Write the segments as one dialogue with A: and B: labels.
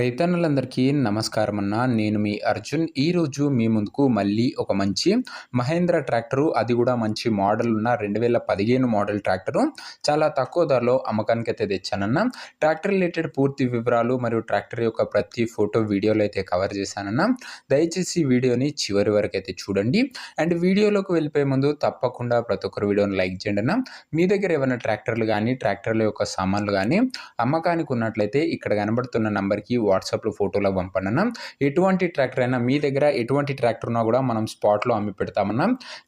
A: రైతన్నలందరికీ నమస్కారం అన్న. నేను మీ అర్జున్. ఈరోజు మీ ముందుకు మళ్ళీ ఒక మంచి మహేంద్ర ట్రాక్టరు, అది కూడా మంచి మోడల్ ఉన్న 2015 మోడల్ ట్రాక్టరు చాలా తక్కువ ధరలో అమ్మకానికైతే తెచ్చానన్న. ట్రాక్టర్ రిలేటెడ్ పూర్తి వివరాలు మరియు ట్రాక్టర్ యొక్క ప్రతి ఫోటో వీడియోలో అయితే కవర్ చేశానన్న. దయచేసి వీడియోని చివరి వరకు అయితే చూడండి. అండ్ వీడియోలోకి వెళ్ళిపోయే ముందు తప్పకుండా ప్రతి ఒక్కరు వీడియోని లైక్ చేయండి అన్న. మీ దగ్గర ఏమైనా ట్రాక్టర్లు కానీ ట్రాక్టర్ల యొక్క సామాన్లు కానీ అమ్మకానికి ఉన్నట్లయితే ఇక్కడ కనబడుతున్న నంబర్కి వాట్సాప్లో ఫోటోలో పంపండి. ఎటువంటి ట్రాక్టర్ అయినా మీ దగ్గర ఎటువంటి ట్రాక్టర్ ఉన్నా కూడా మనం స్పాట్లో అమ్మి పెడతామన్నా.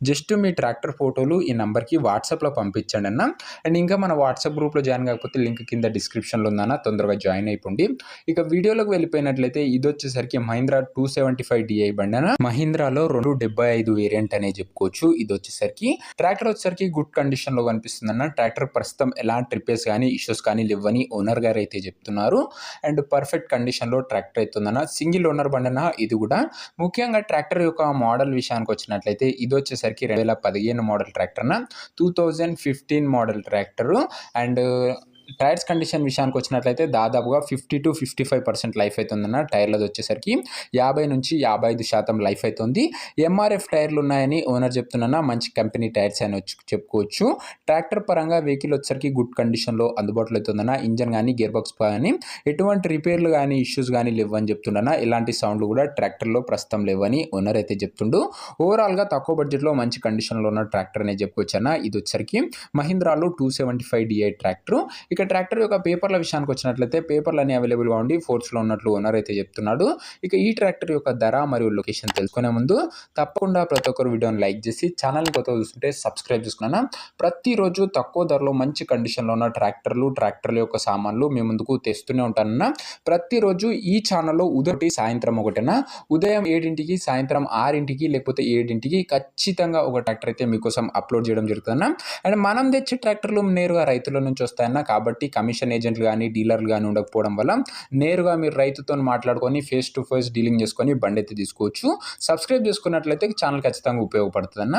A: జస్ట్ మీ ట్రాక్టర్ ఫోటోలు ఈ నంబర్కి వాట్సాప్లో పంపించండి అన్న. అండ్ ఇంకా మన వాట్సాప్ గ్రూప్లో జాయిన్ కాకపోతే లింక్ కింద డిస్క్రిప్షన్లో ఉందన్న, తొందరగా జాయిన్ అయిపోండి. ఇక వీడియోలోకి వెళ్ళిపోయినట్లయితే ఇది వచ్చేసరికి మహీంద్రా 275 DI బండి అన్న. మహీంద్రాలో 275 వేరియంట్ అనే చెప్పుకోవచ్చు. ఇది వచ్చేసరికి ట్రాక్టర్ వచ్చేసరికి గుడ్ కండిషన్లో కనిపిస్తుంది అన్న. ట్రాక్టర్ ప్రస్తుతం ఎలాంటి రిపేర్స్ కానీ ఇష్యూస్ కానీ లేవని ఓనర్ గారు అయితే చెప్తున్నారు. అండ్ పర్ఫెక్ట్ కండిషన్లో ట్రాక్టర్ అవుతుందన్న. సింగిల్ ఓనర్ బండి అన్న. ఇది కూడా ముఖ్యంగా ట్రాక్టర్ యొక్క మోడల్ విషయానికి వచ్చినట్లయితే ఇది వచ్చేసరికి 2015 మోడల్ ట్రాక్టర్ అన్న. 2015 model tractor. And tyres condition విషయానికి వచ్చినట్లయితే దాదాపుగా 50 to 55% లైఫ్ అవుతుందన్న. టైర్లది వచ్చేసరికి 50 నుంచి 55% లైఫ్ అవుతుంది. MRF టైర్లు ఉన్నాయని ఓనర్ చెప్తున్నా. మంచి కంపెనీ టైర్స్ అని చెప్పుకోవచ్చు. ట్రాక్టర్ పరంగా వెహికల్ వచ్చేసరికి గుడ్ కండిషన్లో అందుబాటులో అవుతుందన్న. ఇంజన్ కానీ గేర్ బాక్స్ కానీ ఎటువంటి రిపేర్లు కానీ ఇష్యూస్ కానీ లేవని చెప్తున్నా. ఇలాంటి సౌండ్లు కూడా ట్రాక్టర్లో ప్రస్తుతం లేవని ఓనర్ అయితే చెప్తుండు. ఓవరాల్గా తక్కువ బడ్జెట్లో మంచి కండిషన్లో ఉన్న ట్రాక్టర్ అనే చెప్పుకోవచ్చు అన్న. ఇది వచ్చేసరికి మహీంద్రాలో 275 DI ట్రాక్టర్. ఇక ట్రాక్టర్ యొక్క పేపర్ల విషయానికి వచ్చినట్లయితే పేపర్లు అన్ని అవైలబుల్గా ఉండి ఫోర్స్లో ఉన్నట్లు ఓనర్ అయితే చెప్తున్నాడు. ఇక ఈ ట్రాక్టర్ యొక్క ధర మరియు లొకేషన్ తెలుసుకునే ముందు తప్పకుండా ప్రతి ఒక్కరు వీడియోని లైక్ చేసి ఛానల్ని కొత్తగా చూస్తుంటే సబ్స్క్రైబ్ చేసుకున్నాను. ప్రతిరోజు తక్కువ ధరలో మంచి కండిషన్లో ఉన్న ట్రాక్టర్ల యొక్క సామాన్లు మీ ముందుకు తెస్తూనే ఉంటానన్నా. ప్రతిరోజు ఈ ఛానల్లో ఉదయం సాయంత్రం ఒకటేనా, ఉదయం 7ంటికి సాయంత్రం 6ంటికి లేకపోతే 7ంటికి ఖచ్చితంగా ఒక ట్రాక్టర్ అయితే మీకోసం అప్లోడ్ చేయడం జరుగుతుందన్న. అండ్ మనం తెచ్చే ట్రాక్టర్లు నేరుగా రైతుల నుంచి వస్తాయన్న. కాబట్టి కమిషన్ ఏజెంట్లు కానీ డీలర్లు కానీ ఉండకపోవడం వల్ల నేరుగా మీరు రైతుతో మాట్లాడుకొని ఫేస్ టు ఫేస్ డీలింగ్ చేసుకొని బండి అయితే తీసుకోవచ్చు. సబ్స్క్రైబ్ చేసుకున్నట్లయితే ఛానల్ ఖచ్చితంగా ఉపయోగపడుతుంది అన్న.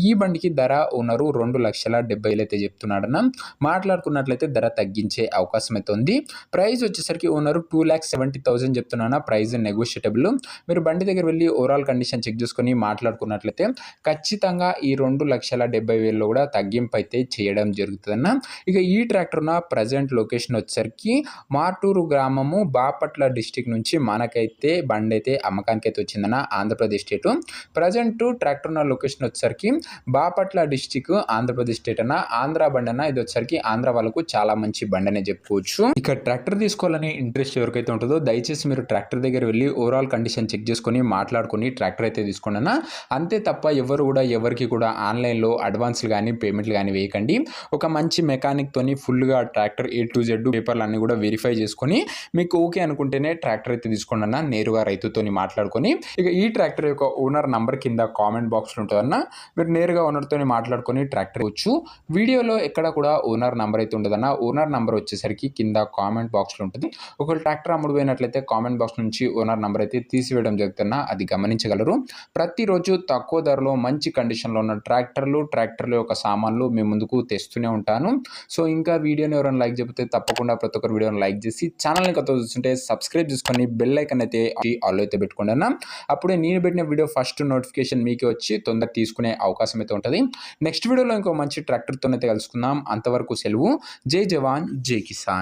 A: ఈ బండికి ధర ఓనరు 2,70,000 అయితే చెప్తున్నాడన్న. మాట్లాడుకున్నట్లయితే ధర తగ్గించే అవకాశం అయితే ఉంది. ప్రైస్ వచ్చేసరికి ఓనరు 2,70,000 చెప్తున్నా. Price negotiable. మీరు బండి దగ్గర వెళ్ళి ఓవరాల్ కండిషన్ చెక్ చేసుకొని మాట్లాడుకున్నట్లయితే ఖచ్చితంగా ఈ 2,70,000 కూడా తగ్గింపు అయితే చేయడం జరుగుతుందన్న. ఇక ఈ ట్రాక్టర్ ప్రజెంట్ లొకేషన్ వచ్చేసరికి మార్టూరు గ్రామము బాపట్ల డిస్టిక్ నుంచి మనకైతే బండి అయితే అమ్మకానికి అయితే వచ్చిందన్న. ఆంధ్రప్రదేశ్ స్టేట్. ప్రజెంట్ ట్రాక్టర్ ఉన్న లొకేషన్ వచ్చేసరికి బాపట్ల డిస్టిక్ ఆంధ్రప్రదేశ్ స్టేట్ అన్న. ఆంధ్ర బండి అన్న. ఇది వచ్చేసరికి ఆంధ్ర వాళ్ళకు చాలా మంచి బండి అనే చెప్పుకోవచ్చు. ఇక ట్రాక్టర్ తీసుకోవాలని ఇంట్రెస్ట్ ఎవరికైతే ఉంటుందో దయచేసి మీరు ట్రాక్టర్ దగ్గర వెళ్ళి ఓవరాల్ కండిషన్ చెక్ చేసుకొని మాట్లాడుకొని ట్రాక్టర్ అయితే తీసుకోండి అన్న. అంతే తప్ప ఎవరికి కూడా ఆన్లైన్లో అడ్వాన్స్లు కానీ పేమెంట్లు కానీ వేయకండి. ఒక మంచి మెకానిక్ తోని ఫుల్గా ట్రాక్టర్ A to Z పేపర్లు అన్నీ కూడా వెరిఫై చేసుకొని మీకు ఓకే అనుకుంటేనే ట్రాక్టర్ అయితే తీసుకోండి అన్న. నేరుగా రైతుతోని మాట్లాడుకొని. ఇక ఈ ట్రాక్టర్ యొక్క ఓనర్ నంబర్ కింద కామెంట్ బాక్స్లో ఉంటుందన్న. మీరు నేరుగా ఓనర్తో మాట్లాడుకొని ట్రాక్టర్ వచ్చు. వీడియోలో ఎక్కడ కూడా ఓనర్ నంబర్ అయితే ఉండదన్న. ఓనర్ నంబర్ వచ్చేసరికి కింద కామెంట్ బాక్స్లో ఉంటుంది. ఒకవేళ ట్రాక్టర్ అమ్ముడు పోయినట్లయితే కామెంట్ బాక్స్ నుంచి ఓనర్ నంబర్ అయితే తీసివేయడం జరుగుతుందన్న. అది గమనించగలరు. ప్రతిరోజు తక్కువ ధరలో మంచి కండిషన్లో ఉన్న ట్రాక్టర్ల యొక్క సామాన్లు మీ ముందుకు తెస్తూనే ఉంటాను. సో ఇంకా వీడియోని ఎవరైనా లైక్ చెప్తే తప్పకుండా ప్రతి ఒక్కరు వీడియోని లైక్ చేసి ఛానల్ని కొత్త చూస్తుంటే సబ్స్క్రైబ్ చేసుకొని బెల్ ఐకాన్ అయితే ఆల్ అయితే పెట్టుకోండి అన్న. అప్పుడే నేను పెట్టిన వీడియో ఫస్ట్ నోటిఫికేషన్ మీకు వచ్చి తొందరగా తీసుకునే అవకాశం అయితే ఉంటుంది. నెక్స్ట్ వీడియోలో ఇంకో మంచి ట్రాక్టర్తో అయితే కలుసుకుందాం. అంతవరకు సెలవు. జై జవాన్ జై కిసాన్.